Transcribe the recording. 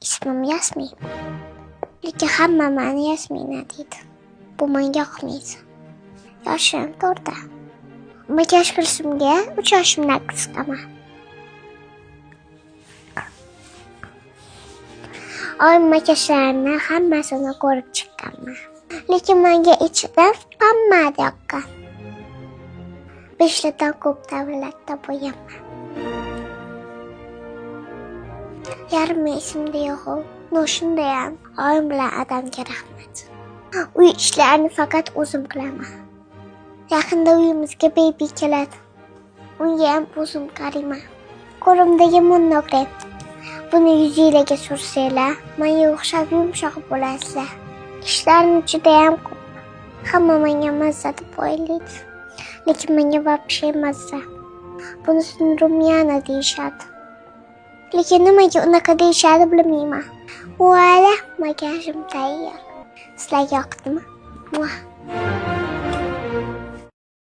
ismim Yasmin. Lekin hamma meni Yasmina deydi. Bu menga yoqmaydi. Yoshim 4. Makyaj qilishimga 3 yoshimdan qisqaman. Oyim makiyajlarini hammasini ko'rib chiqqanman. Lekin menga ichidan hammasi yoqqan. 5 yildan ko'p davlatda bo'yaman. Yarim esimda yo'q. Shundayam oyim bilan adamga rahmat. Uy ishlarini faqat o'zim qilaman. Yaqinda uyimizga baby keladi. Unga ham o'zim qarayman. Qo'limdagi monograf. Buni yuzingizga sursanglar, menga o'xshab yumshoq bo'lasizlar. Ishlarim juda ham ko'p. Hamma menga mazza deb o'ylaydi. Lekin menga вообще mazza. Bunisini rumyana deyishadi. Lekin nimaga unaqa deyishadi bilmayman. Voila, makiyajim tayyor. Sizlarga yoqdimi?